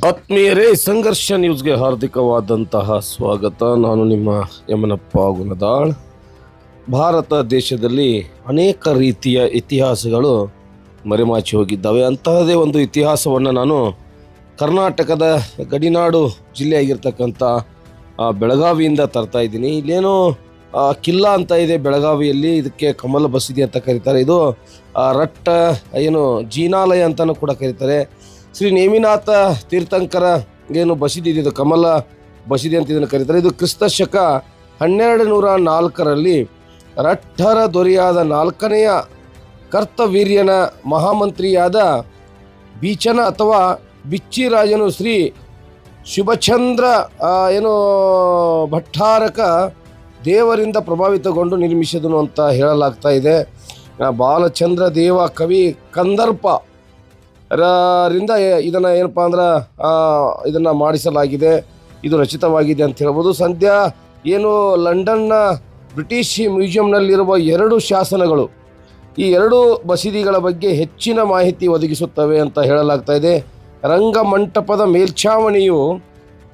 ಆತ್ಮೀಯರೇ, ಸಂಘರ್ಷ ನ್ಯೂಸ್ಗೆ ಹಾರ್ದಿಕವಾದಂತಹ ಸ್ವಾಗತ. ನಾನು ನಿಮ್ಮ ಯಮನಪ್ಪ ಗುಣದಾಳ್. ಭಾರತ ದೇಶದಲ್ಲಿ ಅನೇಕ ರೀತಿಯ ಇತಿಹಾಸಗಳು ಮರೆಮಾಚಿ ಹೋಗಿದ್ದಾವೆ. ಅಂತಹದೇ ಒಂದು ಇತಿಹಾಸವನ್ನು ನಾನು ಕರ್ನಾಟಕದ ಗಡಿನಾಡು ಜಿಲ್ಲೆಯಾಗಿರ್ತಕ್ಕಂಥ ಬೆಳಗಾವಿಯಿಂದ ತರ್ತಾ ಇದ್ದೀನಿ. ಇಲ್ಲೇನೋ ಕಿಲ್ಲಾ ಅಂತ ಇದೆ ಬೆಳಗಾವಿಯಲ್ಲಿ, ಇದಕ್ಕೆ ಕಮಲ ಬಸದಿ ಅಂತ ಕರೀತಾರೆ. ಇದು ರಟ್ಟ ಏನು ಜೀನಾಲಯ ಅಂತಲೂ ಕೂಡ ಕರೀತಾರೆ. ಶ್ರೀ ನೇಮಿನಾಥ ತೀರ್ಥಂಕರ ಏನು ಬಸದಿ ಇದು ಕಮಲ ಬಸದಿ ಅಂತ ಇದನ್ನು ಕರೀತಾರೆ. ಇದು ಕ್ರಿಸ್ತ ಶಕ 1204ರಲ್ಲಿ ರಟ್ಟರ ದೊರೆಯಾದ 4ನೆಯ ಕರ್ತವೀರ್ಯನ ಮಹಾಮಂತ್ರಿಯಾದ ಬೀಚನ ಅಥವಾ ಬಿಚ್ಚಿರಾಜನು ಶ್ರೀ ಶುಭಚಂದ್ರ ಏನು ಭಟ್ಟಾರಕ ದೇವರಿಂದ ಪ್ರಭಾವಿತಗೊಂಡು ನಿರ್ಮಿಸಿದನು ಅಂತ ಹೇಳಲಾಗ್ತಾ ಇದೆ. ಬಾಲಚಂದ್ರ ದೇವ ಕವಿ ಕಂದರ್ಪ ರಿಂದ ಇದನ್ನು ಏನಪ್ಪ ಅಂದ್ರೆ ಇದನ್ನು ಮಾಡಿಸಲಾಗಿದೆ, ಇದು ರಚಿತವಾಗಿದೆ ಅಂತ ಹೇಳ್ಬೋದು. ಸದ್ಯ ಏನು ಲಂಡನ್ನ ಬ್ರಿಟಿಷ್ ಮ್ಯೂಸಿಯಂನಲ್ಲಿರುವ 2 ಶಾಸನಗಳು ಈ 2 ಬಸದಿಗಳ ಬಗ್ಗೆ ಹೆಚ್ಚಿನ ಮಾಹಿತಿ ಒದಗಿಸುತ್ತವೆ ಅಂತ ಹೇಳಲಾಗ್ತಾ ಇದೆ. ರಂಗಮಂಟಪದ ಮೇಲ್ಛಾವಣಿಯು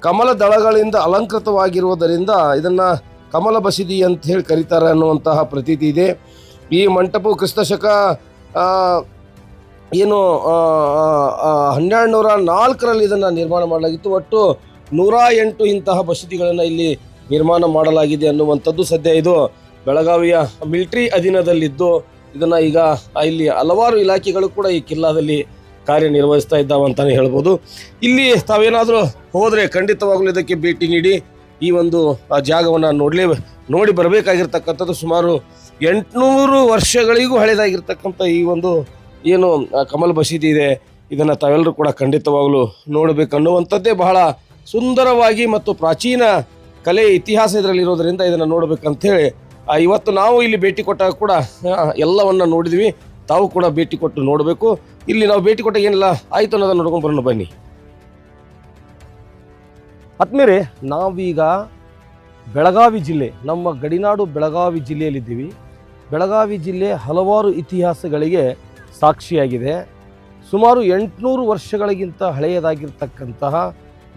ಕಮಲ ದಳಗಳಿಂದ ಅಲಂಕೃತವಾಗಿರುವುದರಿಂದ ಇದನ್ನು ಕಮಲ ಬಸದಿ ಅಂತ ಹೇಳಿ ಕರೀತಾರೆ ಅನ್ನುವಂತಹ ಪ್ರತೀತಿ ಇದೆ. ಈ ಮಂಟಪವು ಕ್ರಿಸ್ತ ಶಕ ಏನು 1204ರಲ್ಲಿ ಇದನ್ನು ನಿರ್ಮಾಣ ಮಾಡಲಾಗಿತ್ತು. ಒಟ್ಟು 108 ಇಂತಹ ಬಸದಿಗಳನ್ನು ಇಲ್ಲಿ ನಿರ್ಮಾಣ ಮಾಡಲಾಗಿದೆ ಅನ್ನುವಂಥದ್ದು. ಸದ್ಯ ಇದು ಬೆಳಗಾವಿಯ ಮಿಲಿಟರಿ ಅಧೀನದಲ್ಲಿದ್ದು ಇದನ್ನು ಈಗ ಇಲ್ಲಿ ಹಲವಾರು ಇಲಾಖೆಗಳು ಕೂಡ ಈ ಕಿಲ್ಲಾದಲ್ಲಿ ಕಾರ್ಯನಿರ್ವಹಿಸ್ತಾ ಇದ್ದಾವೆ ಅಂತಲೇ ಹೇಳ್ಬೋದು. ಇಲ್ಲಿ ತಾವೇನಾದರೂ ಹೋದರೆ ಖಂಡಿತವಾಗಲೂ ಇದಕ್ಕೆ ಭೇಟಿ ನೀಡಿ ಈ ಒಂದು ಜಾಗವನ್ನು ನೋಡಿ ಬರಬೇಕಾಗಿರ್ತಕ್ಕಂಥದ್ದು. ಸುಮಾರು 800 ವರ್ಷಗಳಿಗೂ ಹಳೆಯದಾಗಿರ್ತಕ್ಕಂಥ ಈ ಒಂದು ಏನು ಕಮಲ್ ಬಸದಿ ಇದೆ, ಇದನ್ನು ತಾವೆಲ್ಲರೂ ಕೂಡ ಖಂಡಿತವಾಗಲೂ ನೋಡಬೇಕನ್ನುವಂಥದ್ದೇ ಬಹಳ ಸುಂದರವಾಗಿ ಮತ್ತು ಪ್ರಾಚೀನ ಕಲೆ ಇತಿಹಾಸ ಇದರಲ್ಲಿರೋದರಿಂದ ಇದನ್ನು ನೋಡಬೇಕಂತೇಳಿ ಇವತ್ತು ನಾವು ಇಲ್ಲಿ ಭೇಟಿ ಕೊಟ್ಟಾಗ ಕೂಡ ಎಲ್ಲವನ್ನು ನೋಡಿದ್ವಿ. ತಾವು ಕೂಡ ಭೇಟಿ ಕೊಟ್ಟು ನೋಡಬೇಕು. ಇಲ್ಲಿ ನಾವು ಭೇಟಿ ಕೊಟ್ಟಾಗ ಏನಿಲ್ಲ ಆಯಿತು ಅನ್ನೋದನ್ನು ನೋಡ್ಕೊಂಡು ಬರೋಣ ಬನ್ನಿ. ಆದ್ಮೇಲೆ ನಾವೀಗ ಬೆಳಗಾವಿ ಜಿಲ್ಲೆ, ನಮ್ಮ ಗಡಿನಾಡು ಬೆಳಗಾವಿ ಜಿಲ್ಲೆಯಲ್ಲಿದ್ದೀವಿ. ಬೆಳಗಾವಿ ಜಿಲ್ಲೆ ಹಲವಾರು ಇತಿಹಾಸಗಳಿಗೆ ಸಾಕ್ಷಿಯಾಗಿದೆ. ಸುಮಾರು 800 ವರ್ಷಗಳಿಗಿಂತ ಹಳೆಯದಾಗಿರ್ತಕ್ಕಂತಹ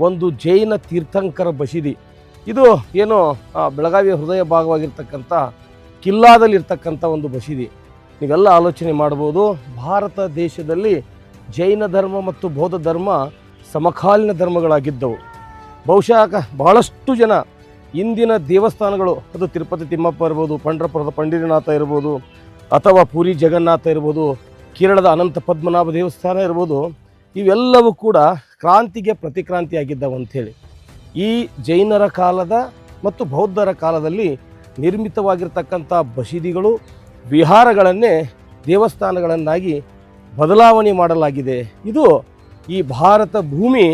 ಒಂದು ಜೈನ ತೀರ್ಥಂಕರ ಬಸದಿ. ಇದು ಏನು ಬೆಳಗಾವಿಯ ಹೃದಯ ಭಾಗವಾಗಿರ್ತಕ್ಕಂಥ ಕಿಲ್ಲಾದಲ್ಲಿರ್ತಕ್ಕಂಥ ಒಂದು ಬಸದಿ. ನೀವೆಲ್ಲ ಆಲೋಚನೆ ಮಾಡ್ಬೋದು, ಭಾರತ ದೇಶದಲ್ಲಿ ಜೈನ ಧರ್ಮ ಮತ್ತು ಬೌದ್ಧ ಧರ್ಮ ಸಮಕಾಲೀನ ಧರ್ಮಗಳಾಗಿದ್ದವು. ಬಹುಶಃ ಬಹಳಷ್ಟು ಜನ ಇಂದಿನ ದೇವಸ್ಥಾನಗಳು, ಅದು ತಿರುಪತಿ ತಿಮ್ಮಪ್ಪ ಇರ್ಬೋದು, ಪಂಢರಪುರದ ಪಂಡರಿನಾಥ ಇರ್ಬೋದು, ಅಥವಾ ಪುರಿ ಜಗನ್ನಾಥ ಇರ್ಬೋದು, ಕೇರಳದ ಅನಂತ ಪದ್ಮನಾಭ ದೇವಸ್ಥಾನ ಇರ್ಬೋದು, ಇವೆಲ್ಲವೂ ಕೂಡ ಕ್ರಾಂತಿಗೆ ಪ್ರತಿಕ್ರಾಂತಿಯಾಗಿದ್ದವು ಅಂಥೇಳಿ. ಈ ಜೈನರ ಕಾಲದ ಮತ್ತು ಬೌದ್ಧರ ಕಾಲದಲ್ಲಿ ನಿರ್ಮಿತವಾಗಿರ್ತಕ್ಕಂಥ ಬಸದಿಗಳು, ವಿಹಾರಗಳನ್ನೇ ದೇವಸ್ಥಾನಗಳನ್ನಾಗಿ ಬದಲಾವಣೆ ಮಾಡಲಾಗಿದೆ. ಇದು ಈ ಭಾರತ ಭೂಮಿ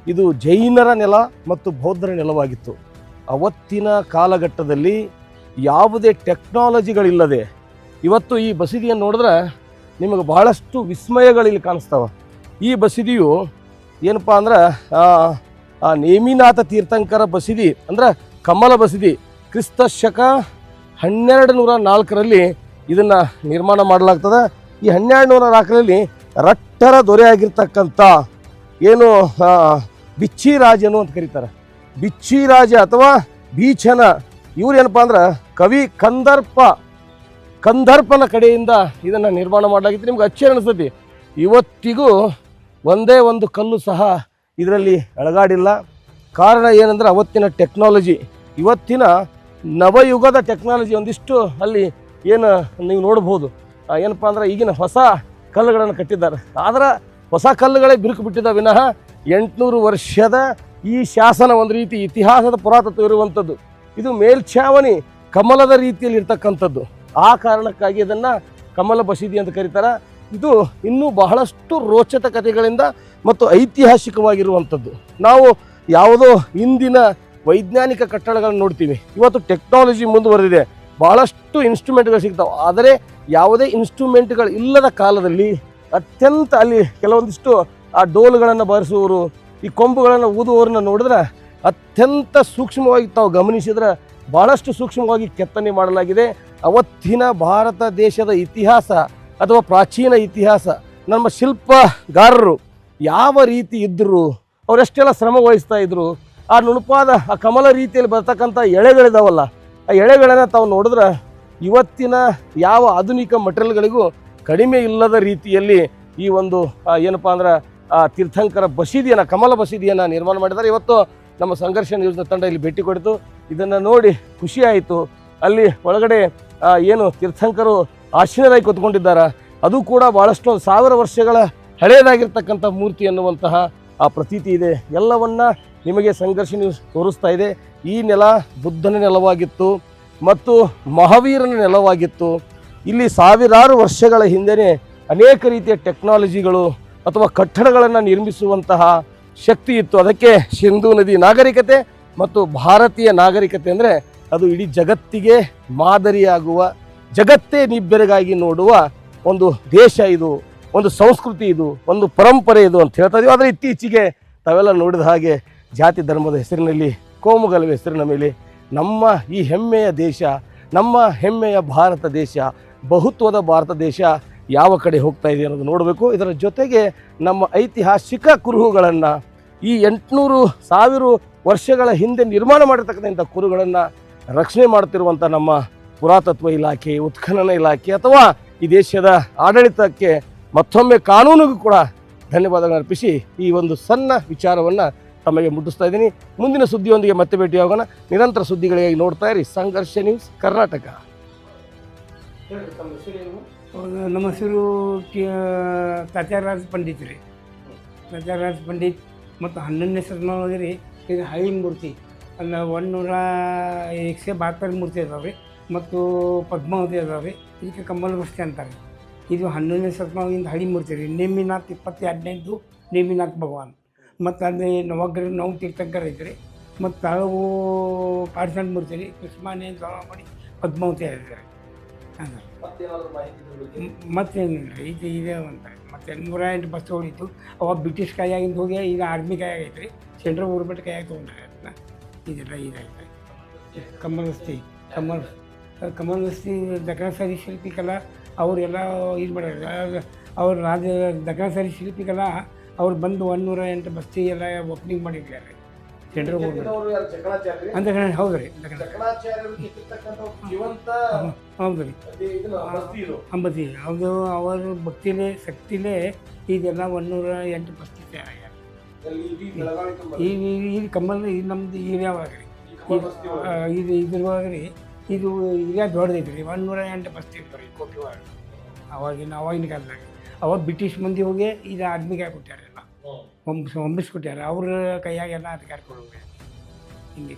ಇದು ಜೈನರ ನೆಲ ಮತ್ತು ಬೌದ್ಧರ ನೆಲವಾಗಿತ್ತು. ಅವತ್ತಿನ ಕಾಲಘಟ್ಟದಲ್ಲಿ ಯಾವುದೇ ಟೆಕ್ನಾಲಜಿಗಳಿಲ್ಲದೆ ಇವತ್ತು ಈ ಬಸದಿಯನ್ನು ನೋಡಿದ್ರೆ ನಿಮಗೆ ಬಹಳಷ್ಟು ವಿಸ್ಮಯಗಳಿಲ್ಲಿ ಕಾಣಿಸ್ತಾವೆ. ಈ ಬಸದಿಯು ಏನಪ್ಪ ಅಂದ್ರೆ ನೇಮಿನಾಥ ತೀರ್ಥಂಕರ ಬಸದಿ ಅಂದ್ರೆ ಕಮಲ ಬಸದಿ ಕ್ರಿಸ್ತ ಶಕ 1204ರಲ್ಲಿ ಇದನ್ನು ನಿರ್ಮಾಣ ಮಾಡಲಾಗ್ತದೆ. ಈ 1204ರಲ್ಲಿ ರಟ್ಟರ ದೊರೆಯಾಗಿರ್ತಕ್ಕಂಥ ಏನು ಬಿಚ್ಚಿರಾಜನು ಅಂತ ಕರೀತಾರೆ, ಬಿಚ್ಚಿರಾಜ ಅಥವಾ ಬೀಚನ, ಇವ್ರು ಏನಪ್ಪ ಅಂದ್ರೆ ಕವಿ ಕಂದರ್ಪನ ಕಡೆಯಿಂದ ಇದನ್ನು ನಿರ್ಮಾಣ ಮಾಡಲಾಗಿತ್ತು. ನಿಮ್ಗೆ ಅಚ್ಚರಿ ಅನಿಸ್ತೈತಿ, ಇವತ್ತಿಗೂ ಒಂದೇ ಒಂದು ಕಲ್ಲು ಸಹ ಇದರಲ್ಲಿ ಅಳಗಾಡಿಲ್ಲ. ಕಾರಣ ಏನಂದ್ರೆ ಅವತ್ತಿನ ಟೆಕ್ನಾಲಜಿ, ಇವತ್ತಿನ ನವಯುಗದ ಟೆಕ್ನಾಲಜಿ ಒಂದಿಷ್ಟು ಅಲ್ಲಿ ಏನು ನೀವು ನೋಡ್ಬೋದು. ಏನಪ್ಪ ಅಂದ್ರೆ ಈಗಿನ ಹೊಸ ಕಲ್ಲುಗಳನ್ನು ಕಟ್ಟಿದ್ದಾರೆ, ಆದರೆ ಹೊಸ ಕಲ್ಲುಗಳೇ ಬಿರುಕು ಬಿಟ್ಟಿದ್ದ ವಿನಃ 800 ವರ್ಷದ ಈ ಶಾಸನ ಒಂದು ರೀತಿ ಇತಿಹಾಸದ ಪುರಾತತ್ವ ಇರುವಂಥದ್ದು. ಇದು ಮೇಲ್ಛಾವಣಿ ಕಮಲದ ರೀತಿಯಲ್ಲಿ ಇರ್ತಕ್ಕಂಥದ್ದು. ಆ ಕಾರಣಕ್ಕಾಗಿ ಇದನ್ನು ಕಮಲ ಬಸದಿ ಅಂತ ಕರೀತಾರೆ. ಇದು ಇನ್ನೂ ಬಹಳಷ್ಟು ರೋಚಕತೆಗಳಿಂದ ಮತ್ತು ಐತಿಹಾಸಿಕವಾಗಿರುವಂಥದ್ದು. ನಾವು ಯಾವುದೋ ಇಂದಿನ ವೈಜ್ಞಾನಿಕ ಕಟ್ಟಡಗಳನ್ನು ನೋಡ್ತೀವಿ, ಇವತ್ತು ಟೆಕ್ನಾಲಜಿ ಮುಂದುವರೆದಿದೆ, ಬಹಳಷ್ಟು ಇನ್ಸ್ಟ್ರೂಮೆಂಟ್ಗಳು ಸಿಗ್ತಾವೆ. ಆದರೆ ಯಾವುದೇ ಇನ್ಸ್ಟ್ರೂಮೆಂಟ್ಗಳು ಇಲ್ಲದ ಕಾಲದಲ್ಲಿ ಅತ್ಯಂತ ಅಲ್ಲಿ ಕೆಲವೊಂದಿಷ್ಟು ಆ ಡೋಲುಗಳನ್ನು ಬಾರಿಸುವವರು, ಈ ಕೊಂಬುಗಳನ್ನು ಊದುವವರನ್ನ ನೋಡಿದ್ರೆ ಅತ್ಯಂತ ಸೂಕ್ಷ್ಮವಾಗಿ ತಾವು ಗಮನಿಸಿದ್ರೆ ಬಹಳಷ್ಟು ಸೂಕ್ಷ್ಮವಾಗಿ ಕೆತ್ತನೆ ಮಾಡಲಾಗಿದೆ. ಅವತ್ತಿನ ಭಾರತ ದೇಶದ ಇತಿಹಾಸ ಅಥವಾ ಪ್ರಾಚೀನ ಇತಿಹಾಸ, ನಮ್ಮ ಶಿಲ್ಪಗಾರರು ಯಾವ ರೀತಿ ಇದ್ದರು ಅವರೆಷ್ಟೆಲ್ಲ ಶ್ರಮ ವಹಿಸ್ತಾ ಇದ್ರು. ಆ ನುಣುಪಾದ ಆ ಕಮಲ ರೀತಿಯಲ್ಲಿ ಬರ್ತಕ್ಕಂಥ ಎಳೆಗಳಿದಾವಲ್ಲ, ಆ ಎಳೆಗಳನ್ನು ತಾವು ನೋಡಿದ್ರೆ ಇವತ್ತಿನ ಯಾವ ಆಧುನಿಕ ಮಟೀರಿಯಲ್ಗಳಿಗೂ ಕಡಿಮೆ ಇಲ್ಲದ ರೀತಿಯಲ್ಲಿ ಈ ಒಂದು ಏನಪ್ಪ ಅಂದ್ರೆ ಆ ತೀರ್ಥಂಕರ ಬಸೀದಿಯನ್ನು, ಕಮಲ ಬಸೀದಿಯನ್ನು ನಿರ್ಮಾಣ ಮಾಡಿದ್ದಾರೆ. ಇವತ್ತು ನಮ್ಮ ಸಂಘರ್ಷ ನ್ಯೂಸ್ನ ತಂಡ ಇಲ್ಲಿ ಭೇಟಿ ಕೊಡ್ತು. ಇದನ್ನು ನೋಡಿ ಖುಷಿ ಆಯಿತು. ಅಲ್ಲಿ ಒಳಗಡೆ ಏನು ತೀರ್ಥಂಕರು ಆಶೀನರಾಗಿ ಕೂತ್ಕೊಂಡಿದ್ದಾರೆ, ಅದು ಕೂಡ ಭಾಳಷ್ಟು 1000 ವರ್ಷಗಳ ಹಳೆಯದಾಗಿರ್ತಕ್ಕಂಥ ಮೂರ್ತಿ ಅನ್ನುವಂತಹ ಆ ಪ್ರತೀತಿ ಇದೆ. ಎಲ್ಲವನ್ನ ನಿಮಗೆ ಸಂಘರ್ಷ ನ್ಯೂಸ್ ತೋರಿಸ್ತಾ ಇದೆ. ಈ ನೆಲ ಬುದ್ಧನ ನೆಲವಾಗಿತ್ತು ಮತ್ತು ಮಹಾವೀರನ ನೆಲವಾಗಿತ್ತು. ಇಲ್ಲಿ ಸಾವಿರಾರು ವರ್ಷಗಳ ಹಿಂದೆಯೇ ಅನೇಕ ರೀತಿಯ ಟೆಕ್ನಾಲಜಿಗಳು ಅಥವಾ ಕಟ್ಟಡಗಳನ್ನು ನಿರ್ಮಿಸುವಂತಹ ಶಕ್ತಿ ಇತ್ತು. ಅದಕ್ಕೆ ಸಿಂಧೂ ನದಿ ನಾಗರಿಕತೆ ಮತ್ತು ಭಾರತೀಯ ನಾಗರಿಕತೆ ಅಂದರೆ ಅದು ಇಡೀ ಜಗತ್ತಿಗೆ ಮಾದರಿಯಾಗುವ, ಜಗತ್ತೇ ನಿಬ್ಬೆರಗಾಗಿ ನೋಡುವ ಒಂದು ದೇಶ ಇದು, ಒಂದು ಸಂಸ್ಕೃತಿ ಇದು, ಒಂದು ಪರಂಪರೆ ಇದು ಅಂತ ಹೇಳ್ತಾ ಇದೀವಿ. ಆದರೆ ಇತ್ತೀಚೆಗೆ ತಾವೆಲ್ಲ ನೋಡಿದ ಹಾಗೆ ಜಾತಿ ಧರ್ಮದ ಹೆಸರಿನಲ್ಲಿ, ಕೋಮುಗಲಭೆ ಹೆಸರಿನ ಮೇಲೆ ನಮ್ಮ ಈ ಹೆಮ್ಮೆಯ ದೇಶ, ನಮ್ಮ ಹೆಮ್ಮೆಯ ಭಾರತ ದೇಶ, ಬಹುತ್ವದ ಭಾರತ ದೇಶ ಯಾವ ಕಡೆ ಹೋಗ್ತಾ ಇದೆ ಅನ್ನೋದು ನೋಡಬೇಕು. ಇದರ ಜೊತೆಗೆ ನಮ್ಮ ಐತಿಹಾಸಿಕ ಕುರುಹುಗಳನ್ನು, ಈ 800,000 ವರ್ಷಗಳ ಹಿಂದೆ ನಿರ್ಮಾಣ ಮಾಡಿರ್ತಕ್ಕಂಥ ಕುರುಹುಗಳನ್ನು ರಕ್ಷಣೆ ಮಾಡ್ತಿರುವಂಥ ನಮ್ಮ ಪುರಾತತ್ವ ಇಲಾಖೆ, ಉತ್ಖನನ ಇಲಾಖೆ ಅಥವಾ ಈ ದೇಶದ ಆಡಳಿತಕ್ಕೆ ಮತ್ತೊಮ್ಮೆ ಕಾನೂನಿಗೂ ಕೂಡ ಧನ್ಯವಾದಗಳನ್ನು ಅರ್ಪಿಸಿ ಈ ಒಂದು ಸಣ್ಣ ವಿಚಾರವನ್ನು ತಮಗೆ ಮುಟ್ಟಿಸ್ತಾ ಇದ್ದೀನಿ. ಮುಂದಿನ ಸುದ್ದಿಯೊಂದಿಗೆ ಮತ್ತೆ ಭೇಟಿಯಾಗೋಣ. ನಿರಂತರ ಸುದ್ದಿಗಳಿಗಾಗಿ ನೋಡ್ತಾ ಇರಿ ಸಂಘರ್ಷ ನ್ಯೂಸ್ ಕರ್ನಾಟಕ. ನಮ್ಮ ಹೆಸರು ತಾತ್ಯಾರಾಜ್ ಪಂಡಿತ್ ರೀ. ತಾತ್ಯಾರಾಜ್ ಪಂಡಿತ್ ಮತ್ತು 11ನೇ ಶತಮಾನದಲ್ಲಿ ರೀ ಇದು ಹಳಿ ಮೂರ್ತಿ ಅಲ್ಲ 172 ಮೂರ್ತಿ ಅದಾವೆ ರೀ ಮತ್ತು ಪದ್ಮಾವತಿ ಅದಾವೆ ರೀ. ಇದಕ್ಕೆ ಕಮಲ ಬಸ್ತಿ ಅಂತಾರೆ. ಇದು 11ನೇ ಶತಮಾನದಿಂದ ಹಳಿ ಮೂರ್ತಿ ರೀ. ನೇಮಿನಾಥ್ 2018 ನೇಮಿನಾಥ್ ಭಗವಾನ್ ಮತ್ತು ಅಲ್ಲಿ ನವಗ್ರಹ ತೀರ್ಥಂಕರ ಐತ್ರಿ ಮತ್ತು ತಾಳವು ಪಾಡ್ಸಂಡ್ ಮೂರ್ತಿ ರೀ. ಕೃಷ್ಣಾನೇ ಮಾಡಿ ಪದ್ಮಾವತಿ ಆಗಿದ್ದಾರೆ. ಮತ್ತೇನಿಲ್ಲ ರೀ, ಇದು ಇದೆ ಅಂತಾರೆ. ಮತ್ತು 108 ಬಸ್ ಹೊಡಿತು. ಅವಾಗ ಬ್ರಿಟಿಷ್ ಕೈಯಾಗಿಂದ ಹೋಗಿ ಈಗ ಆರ್ಮಿ ಕೈಯಾಗ ಐತ್ರಿ. ಸೆಂಟ್ರಲ್ ಗೌರ್ಮೆಂಟ್ ಕೈಯಾಗ ತೊಗೊಂಡ್ರೆ ಅದನ್ನ. ಇದೆಲ್ಲ ಇದಾಯ್ತು. ಕಮಲವಸ್ತಿ ಕಮಲವಸ್ತಿ ದಕ್ಷಿಣಾಚಾರಿ ಶಿಲ್ಪಿಕಲಾ ಅವರೆಲ್ಲ ಇದು ಮಾಡ್ಯಾರ. ಅವ್ರು ದಕ್ಷಿಣಾಚಾರಿ ಶಿಲ್ಪಿಕಲಾ ಅವ್ರು ಬಂದು 108 ಬಸ್ತಿ ಎಲ್ಲ ಓಪನಿಂಗ್ ಮಾಡಿದ್ದಾರೆ ಸೆಂಟ್ರಲ್ ಗೌರ್ಮೆಂಟ್ ಅಂತ. ಹೌದು ರೀ, ಹೌದು ರೀ, ಅಂಬತಿ ಅದು ಅವ್ರ ಭಕ್ತಿಲೇ ಶಕ್ತಿಲೇ ಇದೆಲ್ಲ 108 ಬಸ್ತಿ ತಯಾರಾಗ್ಯಾರ. ಈ ಕಮಲ್ ಇದು ನಮ್ದು ಏರಿಯಾ ಒಳಗೆ ರೀ, ಇದು ಇದ್ರೊಳಗೆ ರೀ, ಇದು ಏರಿಯಾ ದೊಡ್ಡದೈತೆ ರೀ. 108 ಬಸ್ತಿ ಇರ್ತಾರೆ ರೀ ಕೋಟಿ ಒಳಗೆ. ಅವಾಗಿನ ಕಾಲದಾಗ ಅವಾಗ ಬ್ರಿಟಿಷ್ ಮಂದಿ ಹೋಗಿ ಇದು ಆರ್ಮಿಗೆ ಕೊಟ್ಟಾರೆ, ಎಲ್ಲ ಹೊಂಬಿಸ್ಕೊಟ್ಟಾರೆ. ಅವ್ರ ಕೈಯಾಗೆಲ್ಲ ಅಧಿಕಾರ ಕೊಡೋದು ಹಿಂಗೆ.